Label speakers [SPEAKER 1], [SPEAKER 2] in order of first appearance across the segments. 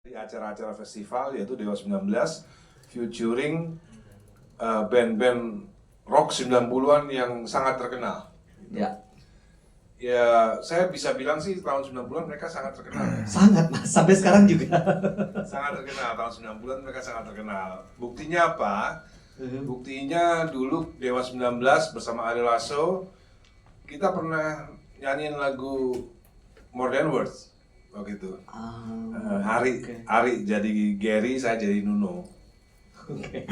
[SPEAKER 1] Di acara-acara festival yaitu Dewa 19 featuring band-band rock 90-an yang sangat terkenal.
[SPEAKER 2] Ya.
[SPEAKER 1] Ya, saya bisa bilang sih tahun 90-an mereka sangat terkenal.
[SPEAKER 2] Sangat, Mas. Sampai sekarang juga.
[SPEAKER 1] Sangat terkenal, tahun 90-an mereka sangat terkenal. Buktinya apa? Buktinya dulu Dewa 19 bersama Ari Lasso, kita pernah nyanyiin lagu More Than Words waktu itu. Ari jadi Gary, saya jadi Nuno.
[SPEAKER 2] Oke.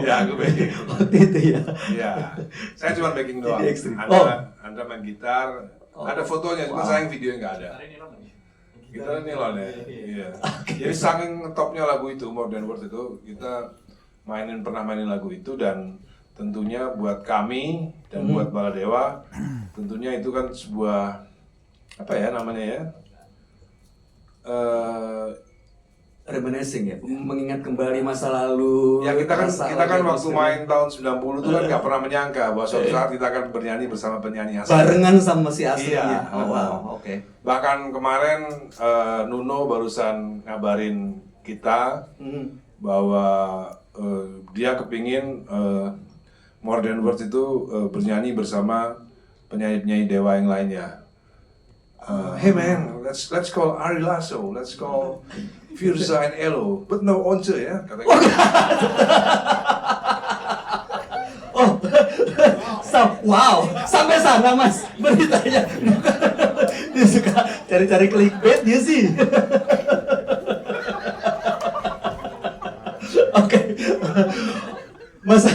[SPEAKER 1] Ya, aku backing.
[SPEAKER 2] Waktu itu ya.
[SPEAKER 1] Ya, saya cuma backing doang.
[SPEAKER 2] Jadi ekstrim.
[SPEAKER 1] Anda main gitar, ada fotonya, cuma sayang videonya nggak ada. Gitar nilon ya. Iya. Jadi saking topnya lagu itu, More Than Words itu, kita pernah mainin lagu itu, dan tentunya buat kami dan buat Baladewa, tentunya itu kan sebuah apa ya namanya ya?
[SPEAKER 2] Reminiscing ya, mengingat kembali masa lalu.
[SPEAKER 1] Ya kita kan waktu main tahun 90 itu kan nggak pernah menyangka bahwa suatu saat kita akan bernyanyi bersama penyanyi asli.
[SPEAKER 2] Barengan sama si aslinya.
[SPEAKER 1] Iya.
[SPEAKER 2] Oh, wow, oke.
[SPEAKER 1] Bahkan kemarin Nuno barusan ngabarin kita bahwa dia kepingin More Than Words itu bernyanyi bersama penyanyi-penyanyi Dewa yang lainnya. Hey man, let's call Ari Lasso, let's call Firza and Elo, but no Once ya, katanya.
[SPEAKER 2] Oh, wow, sampai sana Mas beritanya. Dia suka cari-cari clickbait dia sih. Oke. Mas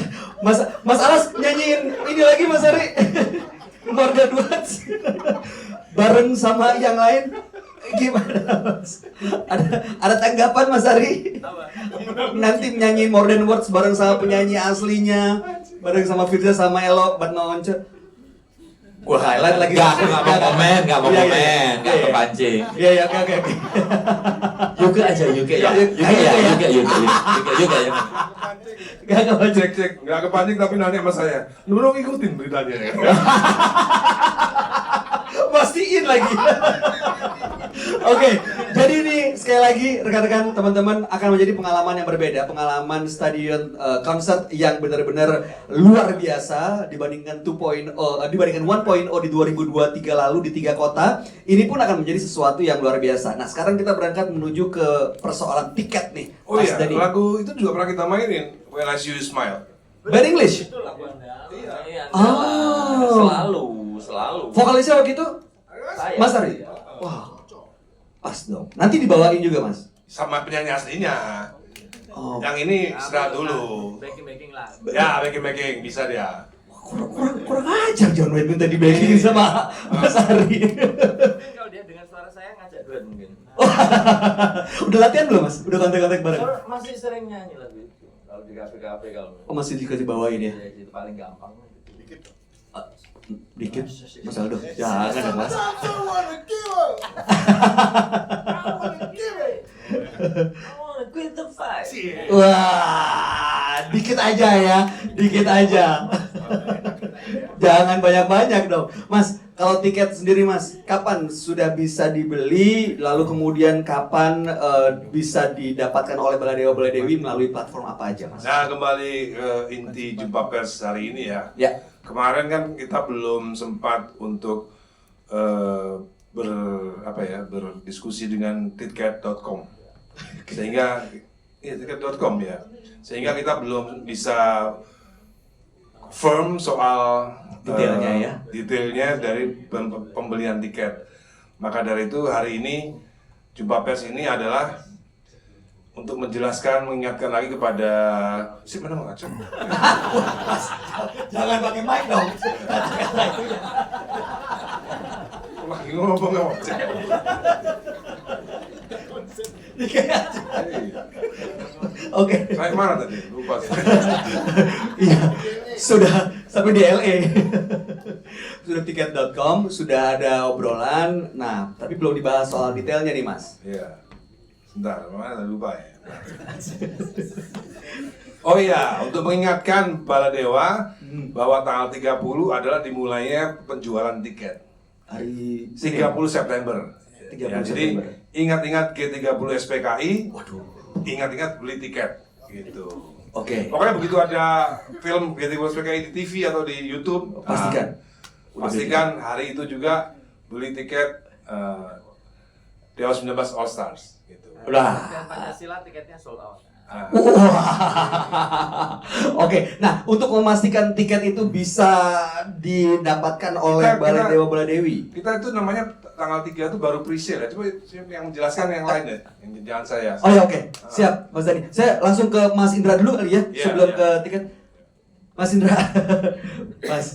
[SPEAKER 2] Aras nyanyiin ini lagi Mas Ari. More Than Words. Bareng sama yang lain. Gimana Mas? Ada tanggapan Mas Ari? Nanti nyanyiin More Than Words bareng sama penyanyi aslinya, bareng sama Firza sama Elo, but no Once. Gua highlight lagi.
[SPEAKER 3] Nggak mau komen, nggak kepancing.
[SPEAKER 2] Iya, oke.
[SPEAKER 3] Yuke aja, Yuke ya.
[SPEAKER 2] Gak kepancing.
[SPEAKER 1] Cek, nggak kepancing tapi nanya sama saya. Nuno ngikutin beritanya ya.
[SPEAKER 2] Pastiin lagi. Oke, jadi ini sekali lagi rekan-rekan teman-teman akan menjadi pengalaman yang berbeda, pengalaman stadion konser yang benar-benar luar biasa dibandingkan 1.0 di 2023 lalu di 3 kota. Ini pun akan menjadi sesuatu yang luar biasa. Nah, sekarang kita berangkat menuju ke persoalan tiket nih.
[SPEAKER 1] Oh iya,
[SPEAKER 2] Dani.
[SPEAKER 1] lagu itu juga pernah kita mainin, When I See You Smile.
[SPEAKER 2] Bad English?
[SPEAKER 3] Selalu.
[SPEAKER 2] Vokalisnya waktu itu?
[SPEAKER 3] Saya.
[SPEAKER 2] Mas Ari? Wah, pas dong. Nanti dibawain juga Mas?
[SPEAKER 1] Sama penyanyi aslinya.
[SPEAKER 2] Oh.
[SPEAKER 1] Yang ini istirahat dulu.
[SPEAKER 3] Backing lah.
[SPEAKER 1] Ya, backing bisa dia.
[SPEAKER 2] Kurang ajar John Wayne minta di backing sama Mas Ari.
[SPEAKER 3] Kalau dia dengan suara saya ngajak duet mungkin.
[SPEAKER 2] Udah latihan belum Mas? Udah kontak-kontak bareng?
[SPEAKER 3] Masih sering nyanyi lagu itu. Kalau di kafe-kafe kalau.
[SPEAKER 2] Oh masih dikasih bawain ya?
[SPEAKER 3] Itu paling gampang.
[SPEAKER 2] Dikit? Mas Aldo? Jangan dong Mas.
[SPEAKER 3] Quit the fight.
[SPEAKER 2] Wah, dikit aja ya, dikit aja. Jangan banyak-banyak dong. Mas, kalau tiket sendiri Mas, kapan sudah bisa dibeli? Lalu kemudian kapan bisa didapatkan oleh Baladewa-Baladewi melalui platform apa aja Mas?
[SPEAKER 1] Nah, kembali ke inti jumpa pers hari ini ya.
[SPEAKER 2] Ya.
[SPEAKER 1] Kemarin kan kita belum sempat untuk berdiskusi dengan tiket.com. Sehingga tiket.com ya. Sehingga kita belum bisa firm soal detailnya dari pembelian tiket. Maka dari itu hari ini jumpa pers ini adalah untuk mengingatkan lagi kepada si mana mengacung.
[SPEAKER 2] Jangan pakai mic dong.
[SPEAKER 1] Lagi ngomong ngoceh.
[SPEAKER 2] Oke.
[SPEAKER 1] Saya mana tadi? Lupa.
[SPEAKER 2] Iya, sudah sampai di LA. Sudah tiket.com, sudah ada obrolan. Nah, tapi belum dibahas soal detailnya nih, Mas.
[SPEAKER 1] Iya. Sebentar, mana lupa ya. Oh iya, untuk mengingatkan Baladewa bahwa tanggal 30 adalah dimulainya penjualan tiket.
[SPEAKER 2] Hari
[SPEAKER 1] 30 September.
[SPEAKER 2] 30
[SPEAKER 1] Ya, jadi
[SPEAKER 2] September.
[SPEAKER 1] ingat-ingat G30 SPKI,
[SPEAKER 2] Waduh.
[SPEAKER 1] ingat-ingat beli tiket gitu.
[SPEAKER 2] Oke.
[SPEAKER 1] Pokoknya begitu ada film G30 SPKI di TV atau di YouTube,
[SPEAKER 2] Pastikan.
[SPEAKER 1] pastikan hari itu juga beli tiket Dewa 19 All Stars gitu.
[SPEAKER 2] Udah.
[SPEAKER 3] Dan Pancasila tiketnya sold out.
[SPEAKER 2] Wah. Oke, nah untuk memastikan tiket itu bisa didapatkan oleh Balai Dewa Baladewi.
[SPEAKER 1] Kita itu namanya tanggal 3 itu baru pre-sale ya. Coba yang menjelaskan yang lain deh, yang jangan saya.
[SPEAKER 2] Oh ya, oke. Siap, Mas Dani. Saya langsung ke Mas Indra dulu kali ya,
[SPEAKER 1] Iya,
[SPEAKER 2] sebelum
[SPEAKER 1] iya.
[SPEAKER 2] ke tiket. Mas Indra. Mas.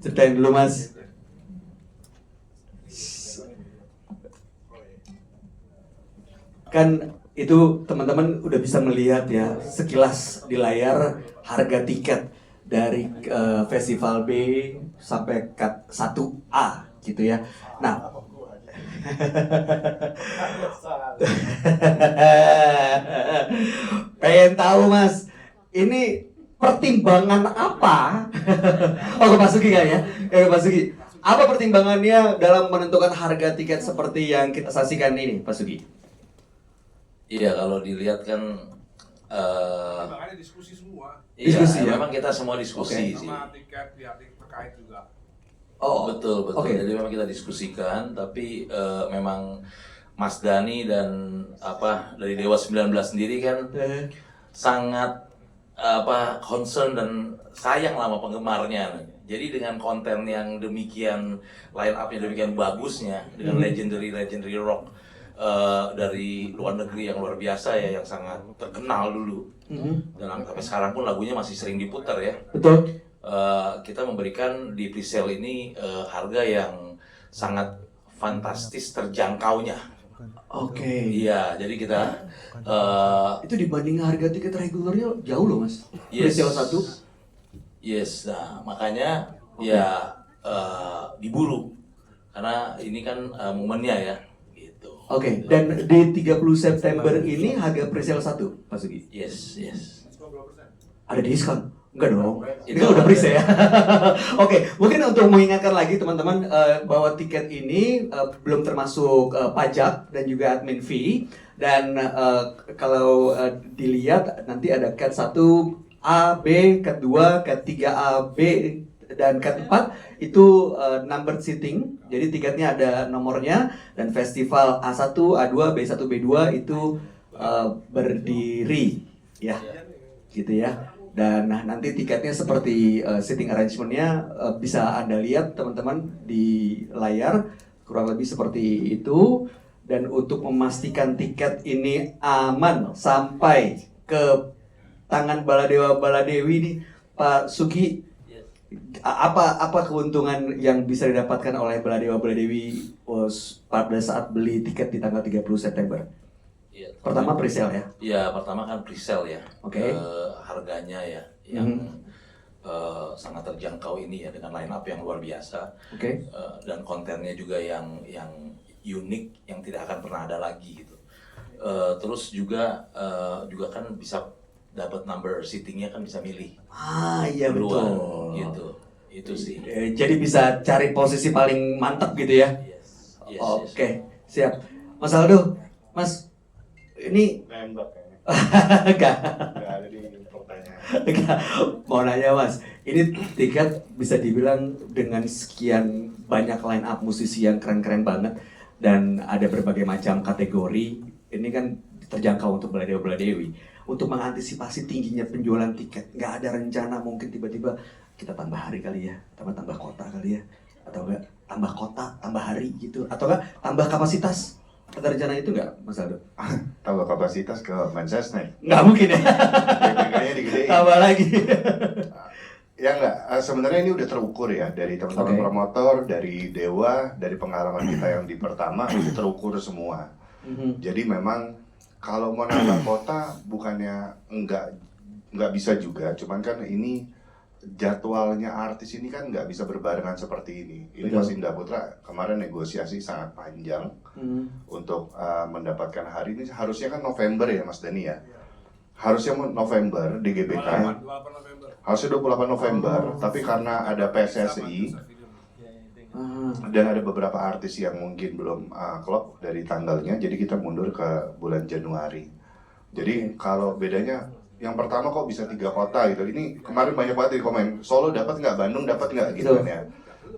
[SPEAKER 2] Ceritain dulu, Mas. Kan itu teman-teman udah bisa melihat ya sekilas di layar harga tiket dari Festival B sampai cut 1A gitu ya. Nah, pengen tahu Mas, ini pertimbangan apa? Oh, ke Pak Sugi kan ya? Ke Pak Sugi. Apa pertimbangannya dalam menentukan harga tiket seperti yang kita saksikan ini, Pak Sugi?
[SPEAKER 4] Iya, kalau dilihat kan
[SPEAKER 1] Makanya diskusi semua
[SPEAKER 2] Diskusi, ya?
[SPEAKER 4] memang kita semua diskusi sih.
[SPEAKER 1] sama tiket pihak terkait juga.
[SPEAKER 2] Oh,
[SPEAKER 4] Betul.
[SPEAKER 2] oke.
[SPEAKER 4] Jadi memang kita diskusikan, tapi memang Mas Dani dan dari Dewa 19 sendiri kan sangat concern dan sayang lah sama penggemarnya. Jadi dengan konten yang demikian, line up-nya demikian bagusnya, dengan legendary rock dari luar negeri yang luar biasa ya, yang sangat terkenal dulu. Dan sampai sekarang pun lagunya masih sering diputar ya.
[SPEAKER 2] Betul.
[SPEAKER 4] Kita memberikan di presale ini harga yang sangat fantastis terjangkaunya.
[SPEAKER 2] Oke.
[SPEAKER 4] Iya, jadi kita
[SPEAKER 2] Itu dibanding harga tiket regulernya jauh loh Mas.
[SPEAKER 4] Yes.
[SPEAKER 2] Presale 1.
[SPEAKER 4] Yes, nah makanya ya diburu karena ini kan momennya ya, gitu.
[SPEAKER 2] Oke, dan di 30 September ini harga presale 1, Pak Sugi.
[SPEAKER 4] Yes.
[SPEAKER 2] Ada diskon? Enggak dong. Ini
[SPEAKER 4] Itu
[SPEAKER 2] kan udah
[SPEAKER 4] ada.
[SPEAKER 2] pre ya. Oke, mungkin untuk mengingatkan lagi teman-teman bahwa tiket ini belum termasuk pajak dan juga admin fee, dan kalau dilihat nanti ada cat 1 A, B, cat 2, cat 3A, B, dan cat 4 itu numbered seating. Jadi tiketnya ada nomornya, dan festival A1, A2, B1, B2 itu berdiri ya. Gitu ya. Dan nanti tiketnya seperti seating arrangement-nya bisa Anda lihat teman-teman di layar, kurang lebih seperti itu. Dan untuk memastikan tiket ini aman sampai ke tangan Baladewa Baladewi nih, Pak Sugi, apa keuntungan yang bisa didapatkan oleh Baladewa Baladewi pada saat beli tiket di tanggal 30 September?
[SPEAKER 4] Iya,
[SPEAKER 2] Pertama presale ya.
[SPEAKER 4] ya pertama kan presale ya.
[SPEAKER 2] Oke.
[SPEAKER 4] Harganya ya yang sangat terjangkau ini ya, dengan line up yang luar biasa.
[SPEAKER 2] Oke.
[SPEAKER 4] Dan kontennya juga yang unik, yang tidak akan pernah ada lagi gitu. Terus juga kan bisa dapat number seatingnya, kan bisa milih
[SPEAKER 2] Ah iya
[SPEAKER 4] duluan,
[SPEAKER 2] betul.
[SPEAKER 4] gitu. Itu sih.
[SPEAKER 2] Jadi bisa cari posisi paling mantap gitu ya.
[SPEAKER 4] Yes.
[SPEAKER 2] Oke, siap. Mas Aldo, Mas, ini
[SPEAKER 5] Nembak kayaknya.
[SPEAKER 2] enggak,
[SPEAKER 5] Nggak ada di pertanyaan.
[SPEAKER 2] enggak. Mau nanya Mas, ini tiket bisa dibilang dengan sekian banyak line up musisi yang keren-keren banget dan ada berbagai macam kategori. Ini kan terjangkau untuk Baladewa Baladewi. Untuk mengantisipasi tingginya penjualan tiket, nggak ada rencana mungkin tiba-tiba kita tambah hari kali ya, tambah kota kali ya, atau enggak tambah kota, tambah hari gitu, atau enggak tambah kapasitas? Ada rencana itu nggak, Mas Aldo?
[SPEAKER 5] Tambah kapasitas ke Manchester.
[SPEAKER 2] Nggak mungkin ya,
[SPEAKER 5] BPK-nya digedein.
[SPEAKER 2] tambah lagi.
[SPEAKER 5] Ya enggak, sebenarnya ini udah terukur ya dari teman-teman
[SPEAKER 2] Oke.
[SPEAKER 5] promotor, dari Dewa, dari pengalaman kita yang di pertama itu terukur semua. Jadi memang kalau mau nambah kota bukannya enggak bisa juga, cuman kan ini jadwalnya artis ini kan nggak bisa berbarengan seperti ini. Ini
[SPEAKER 2] Betul.
[SPEAKER 5] Mas Indah Putra kemarin negosiasi sangat panjang untuk mendapatkan hari ini. Harusnya kan November ya Mas Dani ya. Harusnya November di GBK.
[SPEAKER 1] 28 November.
[SPEAKER 5] Harusnya 28 November, tapi karena ada PSSI, Dan ada beberapa artis yang mungkin belum klop dari tanggalnya, jadi kita mundur ke bulan Januari. Jadi kalau bedanya, yang pertama kok bisa 3 kota gitu. Ini kemarin banyak banget di komen, Solo dapat nggak, Bandung dapat nggak gitu kan ya.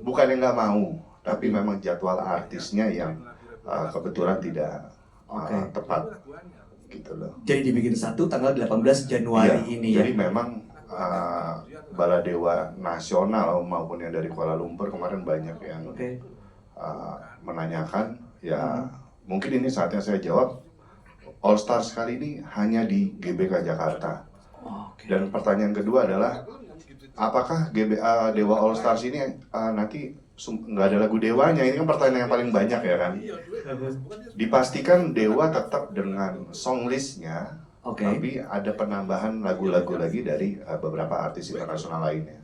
[SPEAKER 5] Bukan yang nggak mau, tapi memang jadwal artisnya yang kebetulan tidak tepat gitu loh.
[SPEAKER 2] Jadi dibikin satu tanggal 18 Januari
[SPEAKER 5] Iya,
[SPEAKER 2] ini ya.
[SPEAKER 5] jadi memang Baladewa nasional maupun yang dari Kuala Lumpur kemarin banyak yang menanyakan ya mungkin ini saatnya saya jawab. All Stars kali ini hanya di GBK Jakarta. Dan pertanyaan kedua adalah apakah Dewa All Stars ini nanti nggak ada lagu Dewanya? Ini kan pertanyaan yang paling banyak ya kan. Dipastikan Dewa tetap dengan song listnya. Tapi ada penambahan lagu-lagu lagi dari beberapa artis internasional lainnya.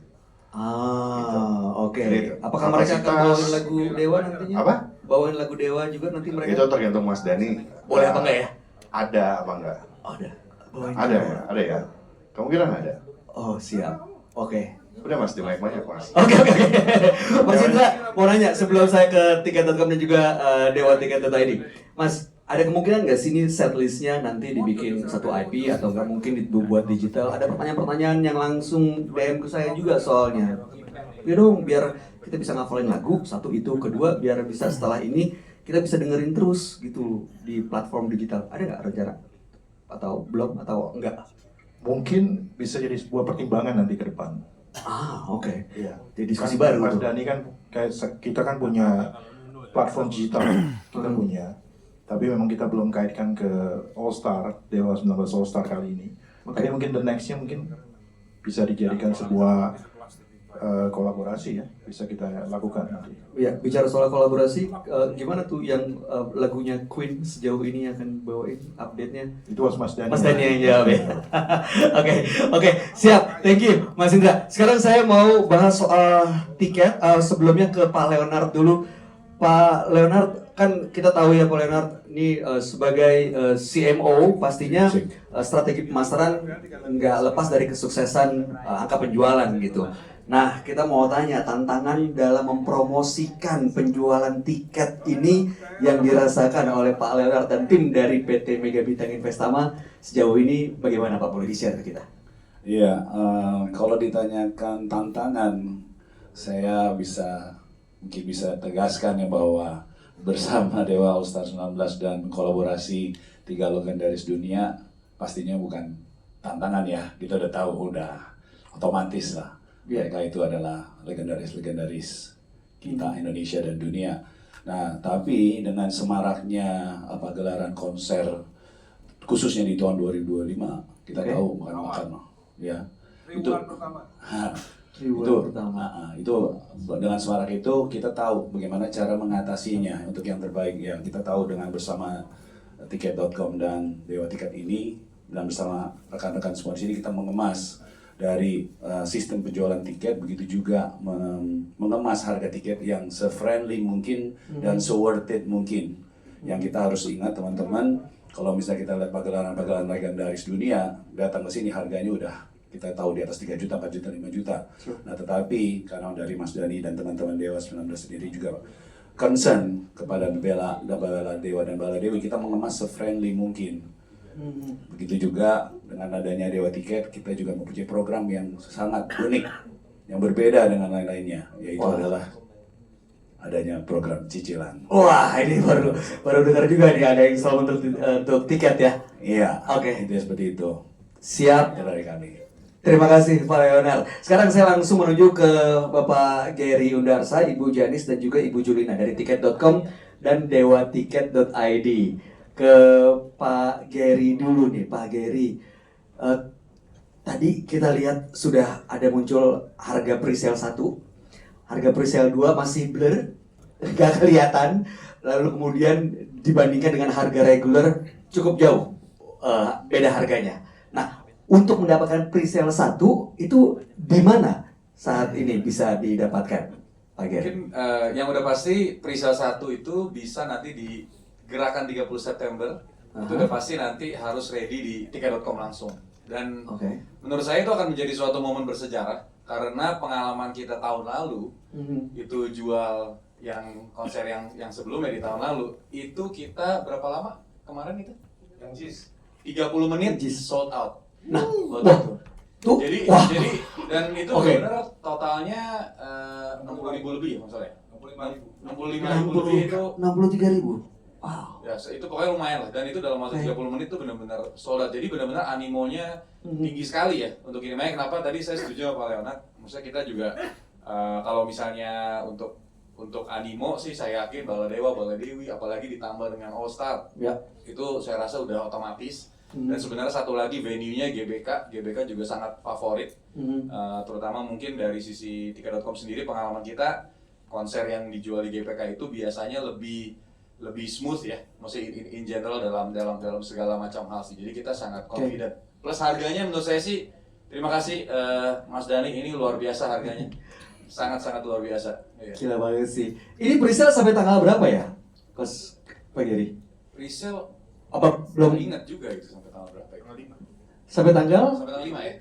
[SPEAKER 5] Jadi,
[SPEAKER 2] Apakah mereka akan bawain lagu Dewa nantinya?
[SPEAKER 5] Apa?
[SPEAKER 2] Bawain lagu Dewa juga nanti mereka?
[SPEAKER 5] Itu tergantung Mas Dani.
[SPEAKER 2] Boleh apa enggak ya?
[SPEAKER 5] Ada apa enggak?
[SPEAKER 2] Ada. Bawain
[SPEAKER 5] Ada ya, ada ya. Kemungkinan ada.
[SPEAKER 2] Oh siap. Oke.
[SPEAKER 5] Udah Mas, di banyak Mas.
[SPEAKER 2] Oke. Mas Indra mau nanya sebelum saya ke tiket.com dan juga dewatiket.id. Mas, ada kemungkinan nggak sih ini setlistnya nanti dibikin satu IP atau nggak mungkin dibuat digital? Ada pertanyaan-pertanyaan yang langsung DM ke saya juga soalnya. Ya dong, biar kita bisa ngafalin lagu, satu itu. Kedua, biar bisa setelah ini kita bisa dengerin terus gitu di platform digital. Ada nggak rencana? Atau belum? Atau enggak?
[SPEAKER 6] Mungkin bisa jadi sebuah pertimbangan nanti ke depan.
[SPEAKER 2] Oke.
[SPEAKER 6] Iya.
[SPEAKER 2] Jadi diskusi
[SPEAKER 6] Kan
[SPEAKER 2] baru
[SPEAKER 6] Mas
[SPEAKER 2] tuh.
[SPEAKER 6] Dani kan kayak kita kan punya platform digital, kita punya. Tapi memang kita belum kaitkan ke All Star, Dewa 19 All Star kali ini. Makanya mungkin the next-nya mungkin bisa dijadikan sebuah kolaborasi ya, bisa kita lakukan nanti.
[SPEAKER 2] Ya, bicara soal kolaborasi, gimana tuh yang lagunya Queen sejauh ini akan bawain update-nya?
[SPEAKER 6] Itu was Mas Dani.
[SPEAKER 2] Mas Dani yang jawab ya. Oke, siap. Thank you, Mas Indra. Sekarang saya mau bahas soal tiket. Sebelumnya ke Pak Leonard dulu. Pak Leonard, kan kita tahu ya Pak Leonard ini sebagai CMO pastinya strategi pemasaran nggak lepas dari kesuksesan angka penjualan gitu. Nah, kita mau tanya tantangan dalam mempromosikan penjualan tiket ini yang dirasakan oleh Pak Leonard dan tim dari PT Mega Bintang Investama sejauh ini bagaimana Pak? Boleh di-share ke kita?
[SPEAKER 7] Iya, kalau ditanyakan tantangan, saya mungkin bisa tegaskan ya bahwa bersama Dewa All Star 19 dan kolaborasi 3 legendaris dunia pastinya bukan tantangan ya, kita udah tahu, udah otomatis lah. Mereka itu adalah legendaris kita Indonesia dan dunia. Nah, tapi dengan semaraknya gelaran konser khususnya di tahun 2025, kita tahu bukan ya. Itu dengan semarak itu kita tahu bagaimana cara mengatasinya untuk yang terbaik ya. Kita tahu dengan bersama tiket.com dan Dewa Tiket ini dan bersama rekan-rekan semua di sini kita mengemas dari sistem penjualan tiket, begitu juga mengemas harga tiket yang se-friendly mungkin dan se-worth it mungkin. Yang kita harus ingat teman-teman, kalau misalnya kita lihat pagelaran-pagelaran legendaris dunia, datang ke sini harganya udah kita tahu di atas 3 juta, 4 juta, 5 juta. Nah tetapi karena dari Mas Dani dan teman-teman Dewa 19 sendiri juga concern kepada Bala Dewa dan Bala Dewi, kita mengemas se-friendly mungkin. Begitu juga dengan adanya Dewa Tiket, kita juga mempunyai program yang sangat unik, yang berbeda dengan lain-lainnya, yaitu adalah adanya program cicilan.
[SPEAKER 2] Wah, ini baru dengar juga nih ada install untuk tiket ya.
[SPEAKER 7] Iya.
[SPEAKER 2] Oke.
[SPEAKER 7] Itu seperti itu.
[SPEAKER 2] Siap.
[SPEAKER 7] Dari kami.
[SPEAKER 2] Terima kasih Pak Leonard. Sekarang saya langsung menuju ke Bapak Gary Undarsa, Ibu Janis dan juga Ibu Julina dari tiket.com dan dewatiket.id. Ke Pak Gary dulu nih, Pak Gary. Tadi kita lihat sudah ada muncul harga presale 1, harga presale 2 masih blur, nggak kelihatan. Lalu kemudian dibandingkan dengan harga reguler cukup jauh beda harganya. Nah, untuk mendapatkan presale 1 itu di mana saat ini bisa didapatkan, Pak Gary?
[SPEAKER 8] Mungkin yang udah pasti presale 1 itu bisa nanti di gerakan 30 September. Itu udah pasti nanti harus ready di tiket.com langsung. Dan menurut saya itu akan menjadi suatu momen bersejarah karena pengalaman kita tahun lalu itu jual yang konser yang sebelumnya di tahun lalu itu kita berapa lama kemarin itu?
[SPEAKER 1] Yang JIS
[SPEAKER 8] 30 menit
[SPEAKER 2] JIS.
[SPEAKER 8] sold out.
[SPEAKER 2] Nah,
[SPEAKER 8] Waktu
[SPEAKER 2] wah,
[SPEAKER 8] itu.
[SPEAKER 2] tuh,
[SPEAKER 8] Jadi
[SPEAKER 2] wah.
[SPEAKER 8] dan itu
[SPEAKER 2] Oke.
[SPEAKER 8] benar totalnya 60.000 lebih ya maksudnya.
[SPEAKER 1] 65.000.
[SPEAKER 8] 65.000 lebih itu
[SPEAKER 2] 63.000. Wow.
[SPEAKER 8] ya itu pokoknya lumayan lah dan itu dalam waktu 30 menit itu benar-benar sold out. Jadi benar-benar animonya tinggi sekali ya untuk ini. Makanya kenapa tadi saya setuju sama Pak Leonard. Maksudnya kita juga kalau misalnya untuk animo sih saya yakin Baladewa, Baladewi apalagi ditambah dengan All Star.
[SPEAKER 2] Ya.
[SPEAKER 8] Itu saya rasa udah otomatis. Dan sebenarnya satu lagi venue-nya GBK juga sangat favorit. Terutama mungkin dari sisi tiket.com sendiri pengalaman kita konser yang dijual di GBK itu biasanya lebih smooth ya, maksudnya in general dalam segala macam hal sih. Jadi kita sangat confident. Plus harganya menurut saya sih, terima kasih Mas Dani, ini luar biasa harganya, sangat luar biasa. Iya.
[SPEAKER 2] Gila banget sih. Ini presale sampai tanggal berapa ya, Coach Pak Geri?
[SPEAKER 8] Resale
[SPEAKER 2] Apa belum?
[SPEAKER 8] ingat juga itu sampai tanggal berapa? Ya?
[SPEAKER 2] Sampai tanggal
[SPEAKER 8] Sampai tanggal 5 ya?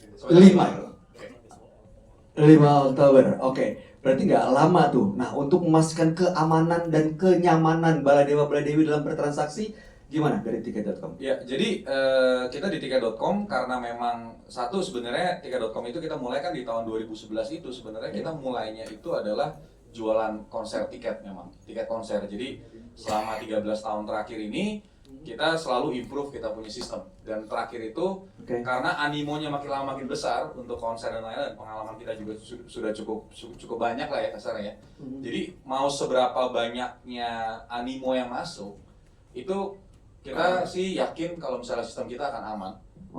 [SPEAKER 2] 5. 5 Oktober. Oke. Berarti nggak lama tuh. Nah, untuk memastikan keamanan dan kenyamanan Baladewa Baladewi dalam bertransaksi, gimana dari tiket.com?
[SPEAKER 8] Ya, jadi kita di tiket.com karena memang satu sebenarnya tiket.com itu kita mulai kan di tahun 2011 itu sebenarnya kita mulainya itu adalah jualan konser tiket memang, tiket konser. Jadi selama 13 tahun terakhir ini kita selalu improve kita punya sistem dan terakhir itu karena animonya makin lama makin besar untuk konser dan lain-lain, pengalaman kita juga sudah cukup banyak lah ya kasarnya ya. Jadi mau seberapa banyaknya animo yang masuk itu kita sih yakin kalau misalnya sistem kita akan aman.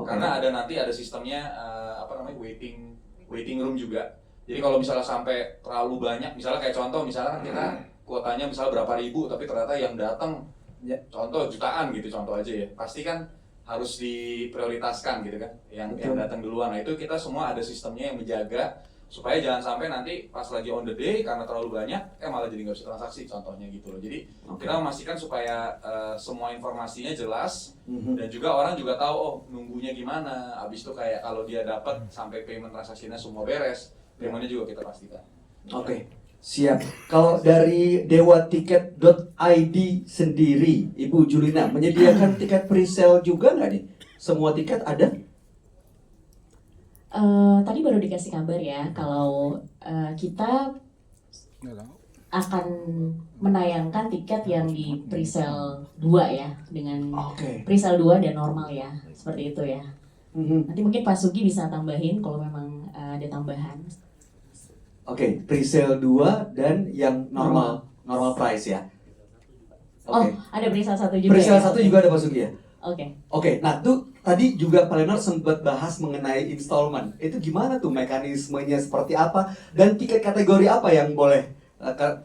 [SPEAKER 8] Karena nanti ada sistemnya waiting room juga. Jadi kalau misalnya sampai terlalu banyak, misalnya kayak contoh misalnya kan kita kuotanya misalnya berapa ribu tapi ternyata yang datang contoh jutaan gitu contoh aja ya, pasti kan harus diprioritaskan gitu kan yang datang duluan. Nah itu kita semua ada sistemnya yang menjaga supaya jangan sampai nanti pas lagi on the day karena terlalu banyak malah jadi nggak bisa transaksi contohnya gitu loh. Jadi kita memastikan supaya semua informasinya jelas dan juga orang juga tahu oh nunggunya gimana. Abis itu kayak kalau dia dapat sampai payment transaksinya semua beres, paymentnya juga kita pastikan.
[SPEAKER 2] Oke. Siap. Kalau dari dewatiket.id sendiri, Ibu Julina menyediakan tiket presale juga nggak nih? Semua tiket ada?
[SPEAKER 9] Tadi baru dikasih kabar ya kalau kita akan menayangkan tiket yang di presale 2 ya dengan presale 2 dan normal ya seperti itu ya. Nanti mungkin Pak Sugi bisa tambahin kalau memang ada tambahan.
[SPEAKER 2] Oke, presale 2 dan yang normal price ya.
[SPEAKER 9] Oh, ada presale 1 juga.
[SPEAKER 2] Presale
[SPEAKER 9] ya?
[SPEAKER 2] 1 juga ada Pak Sugi ya?
[SPEAKER 9] Oke.
[SPEAKER 2] Nah tuh tadi juga Pak Leonard sempat bahas mengenai installment. Itu gimana tuh mekanismenya seperti apa dan tiket kategori apa yang boleh?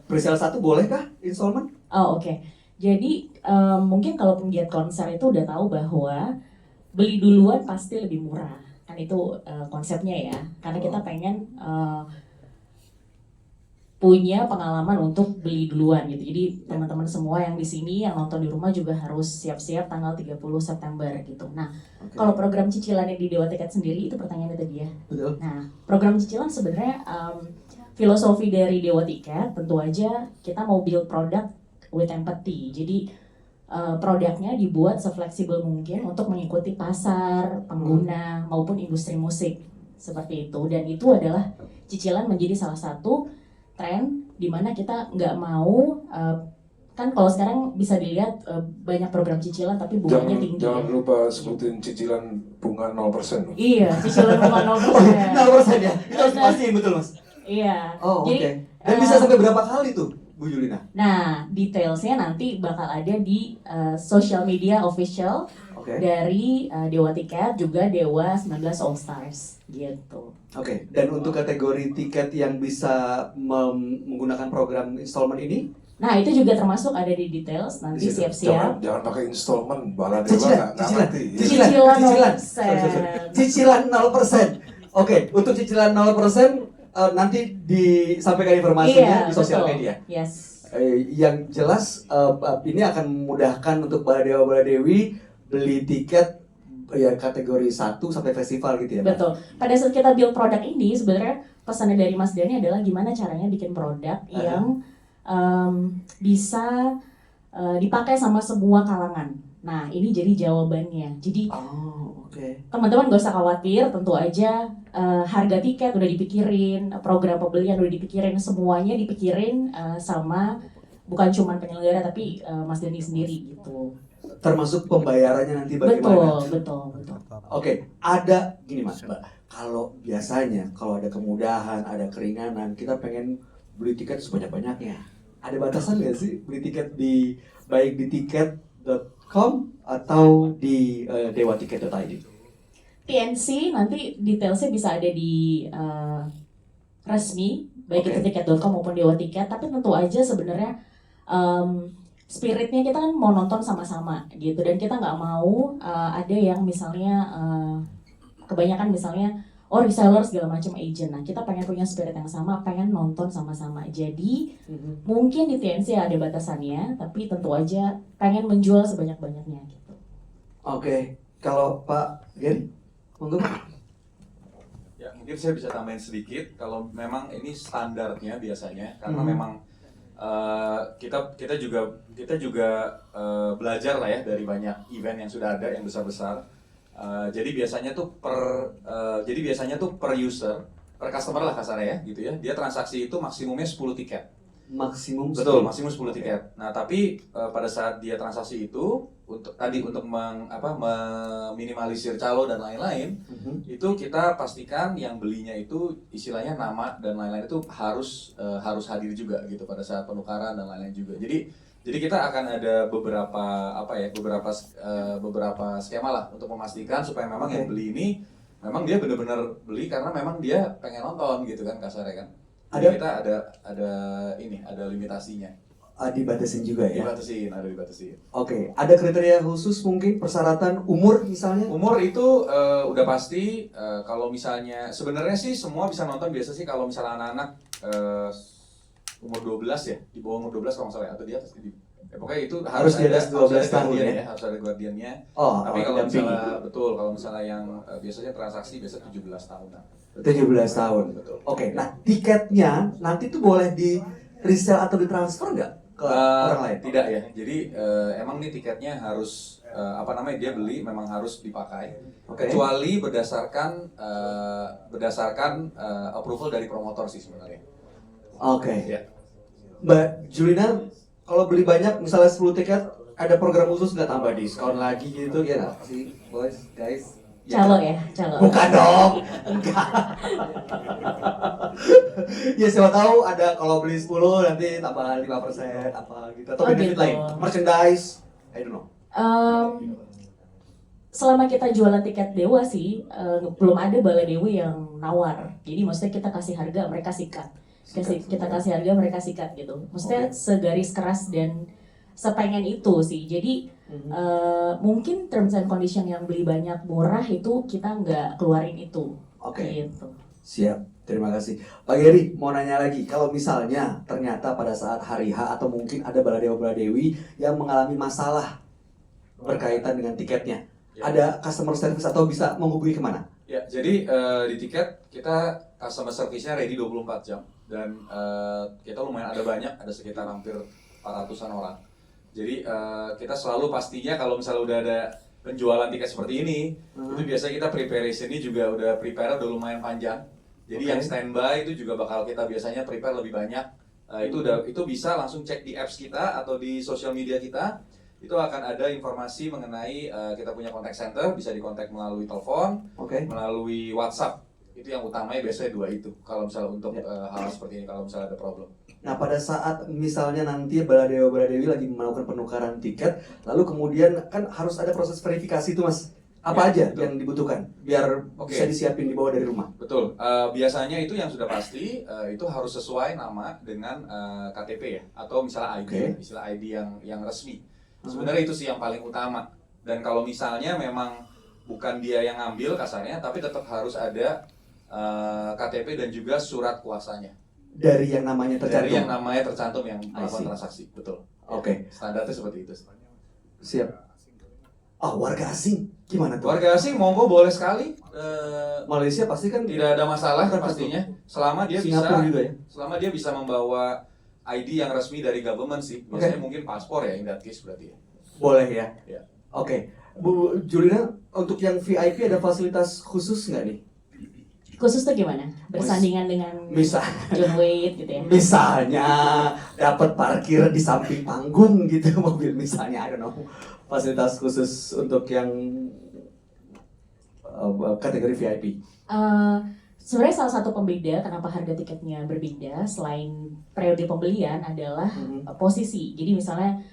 [SPEAKER 2] Presale 1 boleh kah installment?
[SPEAKER 9] Oh, oke. Jadi mungkin kalau penggiat konser itu udah tahu bahwa beli duluan pasti lebih murah. Kan itu konsepnya ya. Karena kita pengen punya pengalaman untuk beli duluan gitu. Jadi teman-teman semua yang di sini yang nonton di rumah juga harus siap-siap tanggal 30 September gitu. Nah, kalau program cicilan yang di Dewa Tiket sendiri itu pertanyaannya tadi ya.
[SPEAKER 2] Betul.
[SPEAKER 9] Nah, program cicilan sebenarnya filosofi dari Dewa Tiket tentu aja kita mau build product with empathy. Jadi produknya dibuat sefleksibel mungkin untuk mengikuti pasar, pengguna maupun industri musik seperti itu. Dan itu adalah cicilan menjadi salah satu tren di mana kita nggak mau kan kalau sekarang bisa dilihat banyak program cicilan tapi bunganya tinggi.
[SPEAKER 1] Jangan lupa sebutin cicilan bunga 0%.
[SPEAKER 9] Iya, cicilan bunga 0%.
[SPEAKER 2] 0% ya, itu harus pastiin betul Mas.
[SPEAKER 9] Iya.
[SPEAKER 2] Oh oke.
[SPEAKER 9] Jadi,
[SPEAKER 2] Dan bisa sampai berapa kali tuh Bu Julina?
[SPEAKER 9] Nah, detailsnya nanti bakal ada di social media official dari Dewa Tiket juga Dewa 19 All Stars gitu.
[SPEAKER 2] Oke. Dan untuk kategori tiket yang bisa menggunakan program installment ini?
[SPEAKER 9] Nah, itu juga termasuk ada di details, nanti siap-siap.
[SPEAKER 1] Jangan pakai installment, Baladewa nggak ngerti.
[SPEAKER 2] Cicilan 0%. Oke, untuk cicilan 0% nanti disampaikan informasinya di sosial media.
[SPEAKER 9] Yes.
[SPEAKER 2] Yang jelas ini akan memudahkan untuk Baladewa Baladewi beli tiket ya kategori 1 sampai festival gitu ya.
[SPEAKER 9] Betul. Pada saat kita build produk ini sebenarnya pesannya dari Mas Dani adalah gimana caranya bikin produk yang bisa dipakai sama semua kalangan. Nah, ini jadi jawabannya. Jadi teman-teman gak usah khawatir, tentu aja harga tiket udah dipikirin, program pembelian udah dipikirin, semuanya dipikirin sama bukan cuma penyelenggara tapi Mas Dani sendiri gitu.
[SPEAKER 2] Termasuk pembayarannya nanti bagaimana?
[SPEAKER 9] Betul.
[SPEAKER 2] Oke, ada gini Mas, Mbak. Kalau biasanya kalau ada kemudahan, ada keringanan, kita pengen beli tiket sebanyak-banyaknya. Ada batasan nggak sih beli tiket di baik di tiket.com atau di dewatiket.id?
[SPEAKER 9] TNC nanti detailsnya bisa ada di resmi baik itu tiket.com maupun Dewa Tiket, tapi tentu aja sebenarnya spiritnya kita kan mau nonton sama-sama gitu, dan kita nggak mau ada yang misalnya kebanyakan misalnya reseller segala macam agent. Nah, kita pengen punya spirit yang sama, pengen nonton sama-sama. Jadi mungkin di TNC ada batasannya, tapi tentu aja pengen menjual sebanyak-banyaknya gitu.
[SPEAKER 2] Oke, kalau Pak Gary, monggo.
[SPEAKER 8] Ya, mungkin saya bisa tambahin sedikit. Kalau memang ini standarnya biasanya, karena memang kita juga belajar lah ya dari banyak event yang sudah ada yang besar-besar. Jadi biasanya tuh per user, per customer lah kasarnya ya, gitu ya. Dia transaksi itu maksimumnya 10 tiket.
[SPEAKER 2] Maksimum 10.
[SPEAKER 8] Betul, maksimum 10 tiket. Nah, tapi pada saat dia transaksi itu untuk meminimalisir calo dan lain-lain, itu kita pastikan yang belinya itu istilahnya nama dan lain-lain itu harus hadir juga gitu pada saat penukaran dan lain-lain juga. Jadi kita akan ada beberapa skema lah untuk memastikan supaya memang yang beli ini memang dia benar-benar beli karena memang dia pengen nonton gitu kan kasarnya kan. Jadi kita ada limitasinya.
[SPEAKER 2] Dibatasin juga ya?
[SPEAKER 8] Dibatasin.
[SPEAKER 2] Oke, ada kriteria khusus mungkin persyaratan umur misalnya?
[SPEAKER 8] Umur itu udah pasti kalau misalnya sebenarnya sih semua bisa nonton biasa sih kalau misalnya anak-anak umur 12 ya, di bawah umur 12 kalau nggak salah ya, atau di atas pokoknya itu harus
[SPEAKER 2] di atas 12 tahun ya?
[SPEAKER 8] Harus ada guardiannya. Tapi kalau misalnya yang biasanya transaksi biasa 17 tahun.
[SPEAKER 2] 17 tahun.
[SPEAKER 8] Betul.
[SPEAKER 2] Oke, nah tiketnya nanti tuh boleh di resell atau ditransfer nggak ke orang lain?
[SPEAKER 8] Tidak ya. Jadi emang nih tiketnya harus dia beli memang harus dipakai. Kecuali berdasarkan approval dari promotor sih sebenarnya.
[SPEAKER 2] Oke.
[SPEAKER 8] Ya.
[SPEAKER 2] Mbak Julina, kalau beli banyak misalnya 10 tiket, ada program khusus nggak tambah diskon lagi gitu ya nggak sih, boys, guys?
[SPEAKER 9] Calo ya, calo.
[SPEAKER 2] Bukan dong, enggak. Ya siapa tahu ada kalau beli 10 nanti tambah 5% apa gitu atau benefit
[SPEAKER 9] gitu.
[SPEAKER 2] lain, merchandise, I don't know.
[SPEAKER 9] Selama kita jualan tiket Dewa sih, belum ada Bala Dewi yang nawar. Jadi maksudnya kita kasih harga, mereka sikat. Kita kasih harga, mereka sikat gitu. Maksudnya segaris keras dan sepengen itu sih. Jadi mungkin terms and condition yang beli banyak murah itu kita nggak keluarin itu. Gitu.
[SPEAKER 2] Siap, terima kasih. Pak Gary, mau nanya lagi, kalau misalnya ternyata pada saat hari H atau mungkin ada Baladewa-Baladewi yang mengalami masalah berkaitan dengan tiketnya, ada customer service atau bisa menghubungi kemana?
[SPEAKER 8] Ya, jadi di tiket kita customer service-nya ready 24 jam dan kita lumayan ada sekitar hampir 400-an orang. Jadi kita selalu pastinya kalau misalnya udah ada penjualan tiket seperti ini, itu biasanya kita preparation-nya juga udah udah lumayan panjang. Jadi yang standby itu juga bakal kita biasanya prepare lebih banyak. Itu bisa langsung cek di apps kita atau di social media kita. Itu akan ada informasi mengenai kita punya contact center, bisa dikontak melalui telepon, melalui WhatsApp. Itu yang utamanya biasanya 2 itu. Kalau misalnya untuk hal seperti ini, kalau misalnya ada problem.
[SPEAKER 2] Nah, pada saat misalnya nanti Baladewa-Baladewi lagi melakukan penukaran tiket, lalu kemudian kan harus ada proses verifikasi itu, Mas. Apa aja yang dibutuhkan biar bisa disiapin dibawa dari rumah?
[SPEAKER 8] Betul. Biasanya itu yang sudah pasti itu harus sesuai nama dengan KTP ya, atau misalnya ID, istilah ID yang resmi. Sebenarnya itu sih yang paling utama. Dan kalau misalnya memang bukan dia yang ngambil kasarnya, tapi tetap harus ada KTP dan juga surat kuasanya.
[SPEAKER 2] Dari yang namanya tercantum?
[SPEAKER 8] Dari yang namanya tercantum yang melakukan transaksi, betul. Standarnya seperti itu.
[SPEAKER 2] Siap. warga asing gimana tuh?
[SPEAKER 8] Warga asing monggo boleh sekali.
[SPEAKER 2] Malaysia pasti kan
[SPEAKER 8] Tidak ada masalah
[SPEAKER 2] Bukan
[SPEAKER 8] pastinya. Selama dia
[SPEAKER 2] Singapura
[SPEAKER 8] bisa
[SPEAKER 2] juga ya.
[SPEAKER 8] selama dia bisa membawa ID yang resmi dari government sih. Biasanya mungkin paspor ya in that case berarti ya.
[SPEAKER 2] Boleh ya.
[SPEAKER 8] Ya.
[SPEAKER 2] Oke, Bu Julina, untuk yang VIP ada fasilitas khusus nggak nih?
[SPEAKER 9] Khusus tuh gimana? Bersandingan dengan
[SPEAKER 2] Bisa.
[SPEAKER 9] John Wayne gitu ya?
[SPEAKER 2] Misalnya dapat parkir di samping panggung gitu mobil misalnya, I don't know. Fasilitas khusus untuk yang kategori VIP.
[SPEAKER 9] Sebenarnya salah satu pembeda kenapa harga tiketnya berbeda selain periode pembelian adalah posisi. Jadi misalnya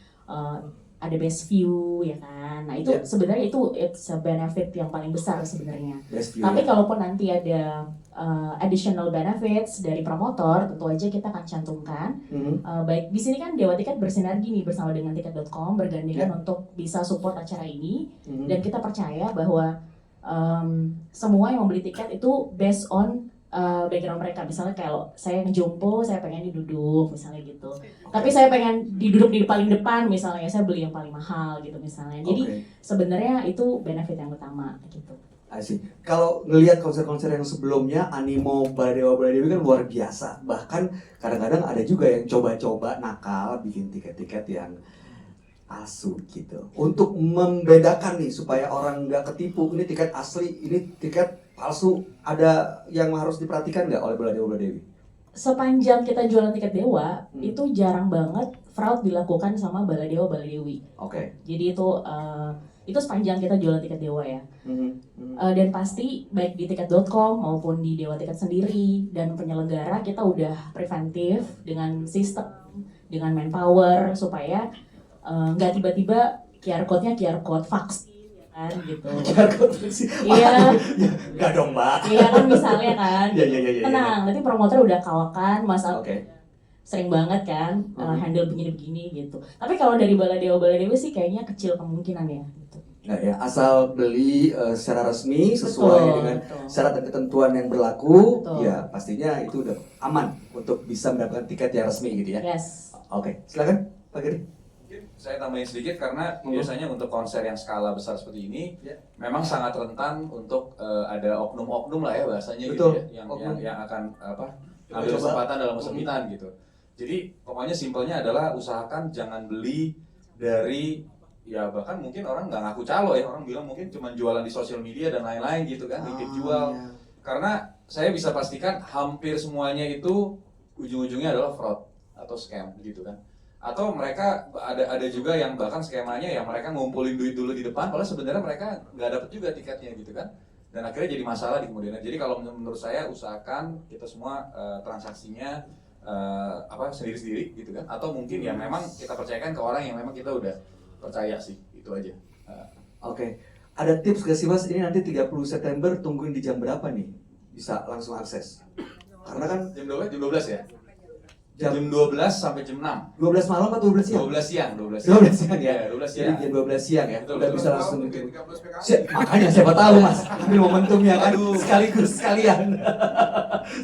[SPEAKER 9] ada best view ya kan. Nah itu sebenarnya itu it's a benefit yang paling besar sebenarnya. Tapi kalaupun nanti ada additional benefits dari promotor, tentu aja kita akan cantumkan. Baik di sini kan Dewa Tiket bersinergi nih bersama dengan tiket.com bergandengan untuk bisa support acara ini dan kita percaya bahwa semua yang membeli tiket itu based on background mereka. Misalnya kalau saya ngejompo, saya pengen duduk misalnya gitu. Tapi saya pengen duduk di paling depan misalnya, saya beli yang paling mahal gitu misalnya. Jadi sebenarnya itu benefit yang utama gitu.
[SPEAKER 2] Asik. Kalau ngelihat konser-konser yang sebelumnya, animo Baladewa kan luar biasa. Bahkan kadang-kadang ada juga yang coba-coba nakal bikin tiket-tiket yang palsu gitu. Untuk membedakan nih supaya orang nggak ketipu, ini tiket asli, ini tiket palsu, ada yang harus diperhatikan nggak oleh Baladewa Baladewi?
[SPEAKER 9] Sepanjang kita jualan tiket Dewa, itu jarang banget fraud dilakukan sama Baladewa Baladewi. Jadi itu sepanjang kita jualan tiket Dewa ya. Dan pasti baik di tiket.com maupun di Dewa Tiket sendiri dan penyelenggara kita udah preventif dengan sistem, dengan manpower supaya nggak tiba-tiba QR code-nya QR code vaksin ya kan gitu.
[SPEAKER 2] QR code vaksin?
[SPEAKER 9] Iya.
[SPEAKER 2] Nggak dong Mbak.
[SPEAKER 9] Iya kan misalnya kan.
[SPEAKER 2] Iya.
[SPEAKER 9] Tenang, nanti promotor udah kawakan masa
[SPEAKER 2] Oke.
[SPEAKER 9] sering banget kan handle begini-begini gitu. Tapi kalau dari Baladewa sih kayaknya kecil kemungkinan ya gitu.
[SPEAKER 2] Nah ya, asal beli secara resmi sesuai dengan syarat dan ketentuan yang berlaku, ya pastinya itu udah aman untuk bisa mendapatkan tiket yang resmi gitu ya.
[SPEAKER 9] Yes.
[SPEAKER 2] Oke, silakan Pak Giri.
[SPEAKER 8] Saya tambahin sedikit karena biasanya untuk konser yang skala besar seperti ini memang sangat rentan untuk ada oknum-oknum lah ya bahasanya gitu ya, yang akan ambil kesempatan dalam kesempitan gitu. Jadi pokoknya simpelnya adalah usahakan jangan beli dari ya bahkan mungkin orang nggak ngaku calo ya, orang bilang mungkin cuma jualan di sosial media dan lain-lain gitu kan, titip jual. Karena saya bisa pastikan hampir semuanya itu ujung-ujungnya adalah fraud atau scam gitu kan. Atau mereka ada juga yang bahkan skemanya ya mereka ngumpulin duit dulu di depan, padahal sebenarnya mereka nggak dapet juga tiketnya gitu kan, dan akhirnya jadi masalah di kemudian. Jadi kalau menurut saya usahakan kita semua transaksinya sendiri-sendiri gitu kan, atau mungkin ya memang kita percayakan ke orang yang memang kita udah percaya sih, itu aja.
[SPEAKER 2] Oke. Ada tips gak sih Mas, ini nanti 30 September tungguin di jam berapa nih bisa langsung akses? Karena kan
[SPEAKER 8] jam 12 ya?
[SPEAKER 2] Jam
[SPEAKER 8] 12 sampai jam 6.
[SPEAKER 2] 12 malam atau 12 siang?
[SPEAKER 8] 12 siang.
[SPEAKER 2] 12 siang ya?
[SPEAKER 8] 12 siang.
[SPEAKER 2] Jadi jam 12 siang ya?
[SPEAKER 8] Betul,
[SPEAKER 2] udah
[SPEAKER 8] betul.
[SPEAKER 2] bisa langsung makanya siapa tahu Mas, ambil momentumnya kan sekaligus sekalian.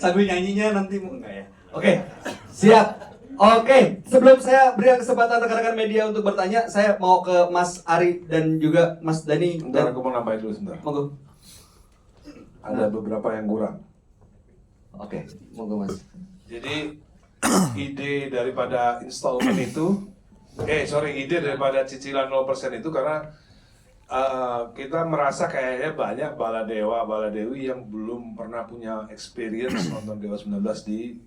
[SPEAKER 2] Sambil nyanyinya nanti enggak ya? Oke, siap. Oke, sebelum saya berikan kesempatan rekan-rekan media untuk bertanya, saya mau ke Mas Ari dan juga Mas Dani.
[SPEAKER 1] Bentar, aku mau nambahin dulu sebentar.
[SPEAKER 2] Monggo.
[SPEAKER 1] Ada beberapa yang kurang.
[SPEAKER 2] Oke, monggo Mas.
[SPEAKER 1] Jadi ide daripada installment itu, ide daripada cicilan 0% itu karena kita merasa kayaknya banyak Baladewi yang belum pernah punya experience nonton Dewa 19 di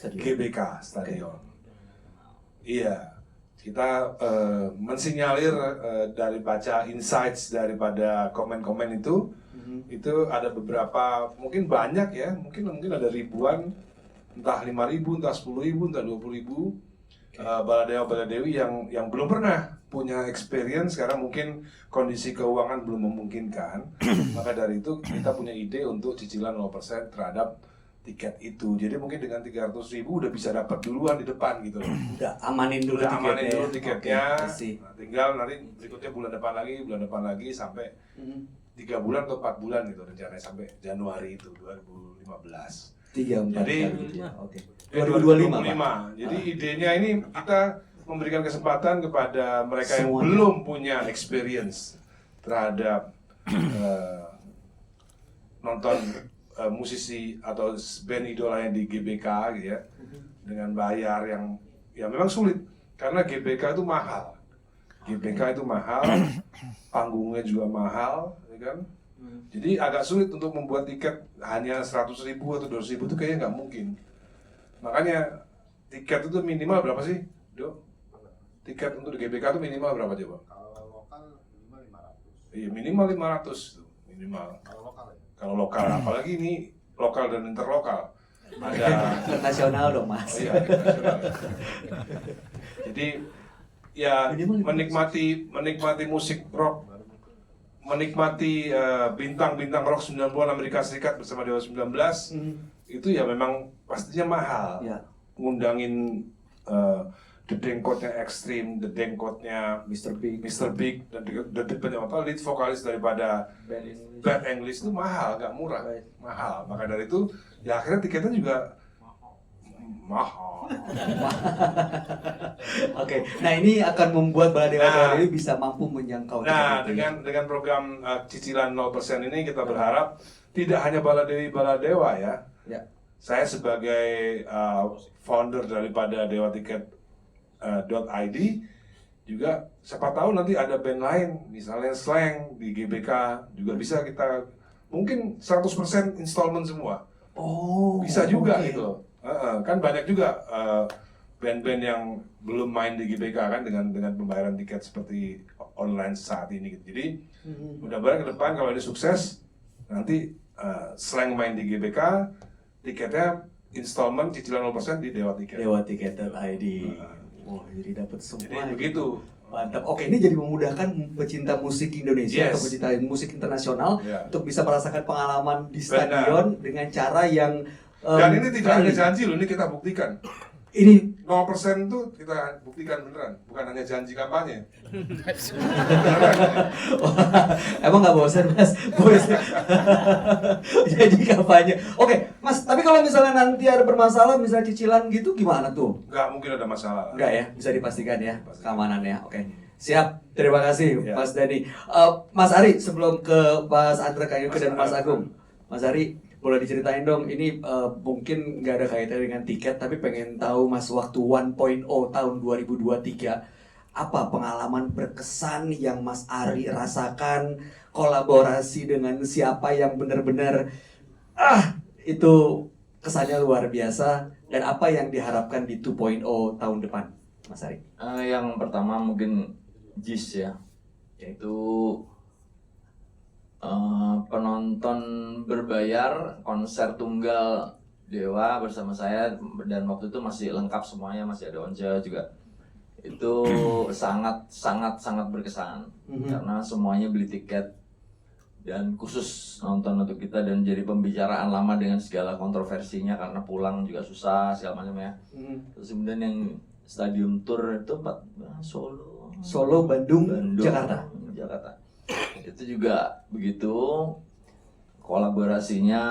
[SPEAKER 1] GBK Stadion. Iya, kita mensinyalir dari baca insights daripada komen-komen itu ada beberapa, mungkin banyak ya, mungkin ada ribuan, entah 5.000, entah 10.000, entah 20.000 Baladewi yang belum pernah punya experience karena mungkin kondisi keuangan belum memungkinkan. Maka dari itu kita punya ide untuk cicilan 0% terhadap tiket itu. Jadi mungkin dengan 300.000 udah bisa dapat duluan di depan gitu loh.
[SPEAKER 2] Udah amanin dulu
[SPEAKER 1] tiketnya. Nah, tinggal nanti berikutnya bulan depan lagi sampai 3 bulan atau 4 bulan gitu rencananya, sampai Januari itu 2015.
[SPEAKER 2] 3-4
[SPEAKER 1] Jadi
[SPEAKER 2] gitu ya. Oke.
[SPEAKER 1] 2025. Jadi idenya ini kita memberikan kesempatan kepada mereka yang belum punya experience terhadap nonton musisi atau band idolanya di GBK gitu ya, dengan bayar yang ya memang sulit karena GBK itu mahal. GBK itu mahal, panggungnya juga mahal, ya kan? Jadi agak sulit untuk membuat tiket hanya 100.000 atau 200.000 itu kayaknya nggak mungkin. Makanya tiket itu minimal berapa sih, Dok? Tiket untuk di GBK itu minimal berapa coba?
[SPEAKER 5] Kalau lokal minimal 500.
[SPEAKER 1] Iya, minimal 500 tuh, minimal.
[SPEAKER 5] Kalau lokal ya.
[SPEAKER 1] Kalau lokal, apalagi ini lokal dan interlokal. Ada
[SPEAKER 2] Internasional dong Mas.
[SPEAKER 1] oh iya, internasional. Jadi ya menikmati musik rock, menikmati bintang-bintang rock 90-an Amerika Serikat bersama Dewa 19 itu ya memang pastinya mahal.
[SPEAKER 2] Ya.
[SPEAKER 1] Ngundangin The Dengkotnya Extreme, The Dengkotnya
[SPEAKER 2] Mr. Big.
[SPEAKER 1] dan lead vokalis daripada Bad English itu mahal, nggak murah, mahal. Maka dari itu ya akhirnya tiketnya juga mahal.
[SPEAKER 2] Oke, nah ini akan membuat Baladewa ini bisa mampu menjangkau.
[SPEAKER 1] Nah,
[SPEAKER 2] tiket itu.
[SPEAKER 1] dengan program cicilan 0% ini kita berharap tidak hanya Baladewa ya.
[SPEAKER 2] Ya.
[SPEAKER 1] Saya sebagai founder daripada dewatiket.id juga siapa tahu nanti ada band lain, misalnya Slang di GBK juga bisa kita mungkin 100% installment semua.
[SPEAKER 2] Oh,
[SPEAKER 1] Bisa juga
[SPEAKER 2] oke.
[SPEAKER 1] gitu. Kan banyak juga band-band yang belum main di GBK kan dengan pembayaran tiket seperti online saat ini gitu. Jadi mudah-mudahan ke depan kalau ini sukses nanti Slang main di GBK, tiketnya installment cicilan 0% di Dewa Tiket.
[SPEAKER 2] Dewatiket.id. Wah, jadi dapat semua.
[SPEAKER 1] Jadi begitu.
[SPEAKER 2] Mantap. Oke, ini jadi memudahkan pecinta musik Indonesia
[SPEAKER 1] Yes.
[SPEAKER 2] atau pecinta musik internasional
[SPEAKER 1] Ya.
[SPEAKER 2] untuk bisa merasakan pengalaman di
[SPEAKER 1] Benar.
[SPEAKER 2] stadion dengan cara yang
[SPEAKER 1] Dan ini tidak hanya
[SPEAKER 2] valid.
[SPEAKER 1] janji loh, ini kita buktikan.
[SPEAKER 2] Ini
[SPEAKER 1] 0% itu kita buktikan beneran, bukan hanya janji kampanye.
[SPEAKER 2] emang nggak bosan Mas? Bosan. Jadi kampanye. Oke, Mas. Tapi kalau misalnya nanti ada bermasalah, misalnya cicilan gitu, gimana tuh?
[SPEAKER 1] Nggak mungkin ada masalah.
[SPEAKER 2] Enggak ya, bisa dipastikan ya keamanannya. Oke. Siap, terima kasih
[SPEAKER 1] Ya.
[SPEAKER 2] Mas Dani. Mas Ari, sebelum ke Mas Andre Kayuke dan Mas Agung, Mas Ari boleh diceritain dong, ini mungkin nggak ada kaitannya dengan tiket, tapi pengen tahu Mas waktu 1.0 tahun 2023, apa pengalaman berkesan yang Mas Ari rasakan, kolaborasi dengan siapa yang benar-benar itu kesannya luar biasa, dan apa yang diharapkan di 2.0 tahun depan, Mas Ari?
[SPEAKER 3] Yang pertama mungkin JIS ya, yaitu penonton berbayar konser tunggal Dewa bersama saya, dan waktu itu masih lengkap semuanya, masih ada Onja juga. Itu sangat berkesan karena semuanya beli tiket dan khusus nonton untuk kita, dan jadi pembicaraan lama dengan segala kontroversinya karena pulang juga susah segala macam ya. Terus kemudian yang stadium tour itu
[SPEAKER 2] Solo, Bandung, Jakarta.
[SPEAKER 3] Itu juga begitu, kolaborasinya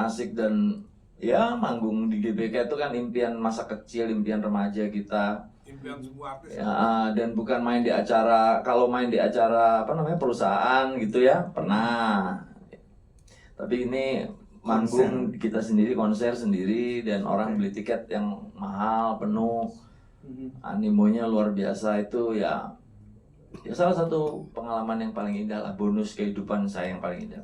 [SPEAKER 3] asik, dan ya manggung di GBK itu kan impian masa kecil, impian remaja kita.
[SPEAKER 1] Impian semua artis.
[SPEAKER 3] Ya, dan bukan main di acara, kalau main di acara perusahaan gitu ya, pernah. Tapi ini manggung kita sendiri, konser sendiri, dan orang beli tiket yang mahal, penuh. Animonya luar biasa, itu ya salah satu pengalaman yang paling indah lah, bonus kehidupan saya yang paling indah.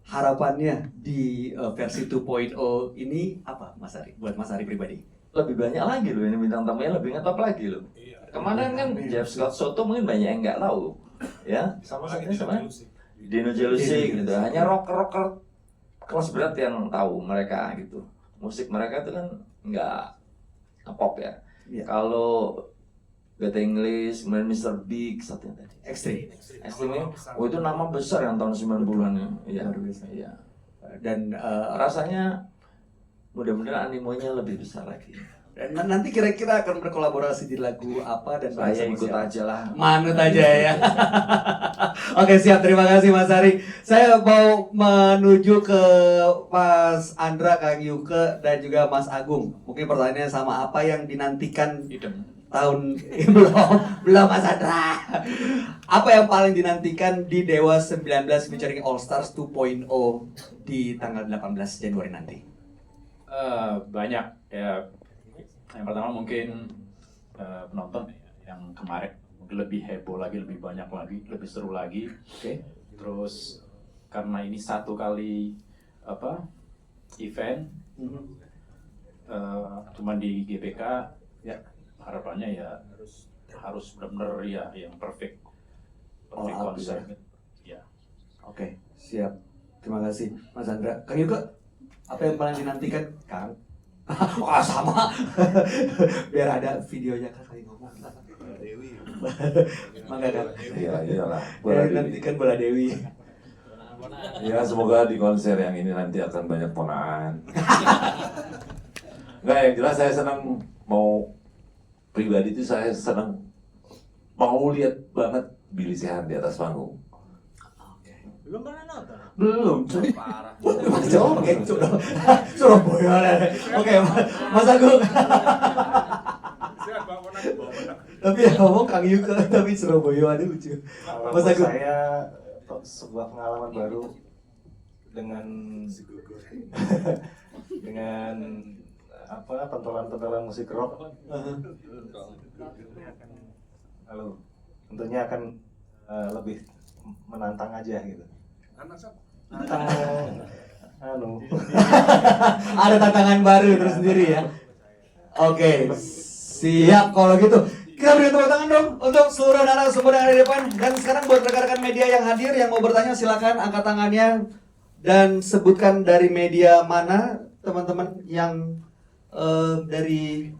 [SPEAKER 2] Harapannya di versi 2.0 ini apa, Mas Ari? Buat Mas Ari pribadi?
[SPEAKER 3] Lebih banyak lagi loh, ini bintang tamunya lebih ngetop lagi loh. Kemarin kan Jeff Scott Soto mungkin banyak yang nggak tahu, ya, sama Dino Jealousy gitu. Hanya rocker kelas berat yang tahu mereka gitu. Musik mereka itu kan nggak pop ya.
[SPEAKER 2] Iya.
[SPEAKER 3] Kalau Bad English, kemudian Mr. Big, satu yang tadi.
[SPEAKER 2] Ekstrim.
[SPEAKER 3] Ekstrimnya, itu nama besar yang tahun 90-an ya. Iya.
[SPEAKER 2] Luar biasa.
[SPEAKER 3] Iya.
[SPEAKER 2] Dan
[SPEAKER 3] Rasanya mudah-mudahan animonya lebih besar lagi.
[SPEAKER 2] dan nanti kira-kira akan berkolaborasi di lagu apa dan
[SPEAKER 3] Saya
[SPEAKER 2] sama
[SPEAKER 3] ikut
[SPEAKER 2] siapa?
[SPEAKER 3] aja lah.
[SPEAKER 2] Manut aja ya. Oke, siap, terima kasih Mas Ari. Saya mau menuju ke Mas Andra, Kang Yuke, dan juga Mas Agung. Mungkin pertanyaannya sama, apa yang dinantikan tahun belum Mas Andra. Apa yang paling dinantikan di Dewa 19 featuring All Stars 2.0 di tanggal 18 Januari nanti?
[SPEAKER 10] Banyak ya. Yang pertama mungkin penonton yang kemarin mungkin lebih heboh lagi, lebih banyak lagi, lebih seru lagi.
[SPEAKER 2] Oke.
[SPEAKER 10] Terus karena ini satu kali event, cuman di GBK, ya harapannya ya harus benar-benar ya yang perfect
[SPEAKER 2] All out
[SPEAKER 10] konser.
[SPEAKER 2] gitu
[SPEAKER 10] Ya.
[SPEAKER 2] Oke, siap. Terima kasih Mas Andra. Kang Yuka, apa yang paling dinantikan, Kang? Wah, sama. Biar ada videonya Kang kali ngomong. Dewi. Mangga Kang.
[SPEAKER 1] Iya, iyalah.
[SPEAKER 2] Yang dinantikan Bola Dewi.
[SPEAKER 1] Ya, semoga di konser yang ini nanti akan banyak ponaan. Enggak, yang jelas saya senang, pribadi itu saya senang mau lihat banget Billy Sheehan di atas panggung.
[SPEAKER 2] Belum pernah nonton?
[SPEAKER 1] Belum, cuy.
[SPEAKER 8] Parah.
[SPEAKER 2] Mas Jawa pakai Surabaya. Oke, Mas Agung. Tapi yang ngomong Kang Yuka, tapi Surabaya ada lucu. Mas Agung.
[SPEAKER 11] Saya sebuah pengalaman baru dengan tontonan-tontonan musik rock. Lalu tentunya akan lebih menantang aja gitu.
[SPEAKER 2] Ada tantangan baru tersendiri ya. Oke, siap kalau gitu. Kita beri tepuk tangan dong untuk seluruh narasumber yang ada di depan. Dan sekarang buat rekan-rekan media yang hadir yang mau bertanya silakan angkat tangannya dan sebutkan dari media mana teman-teman yang dari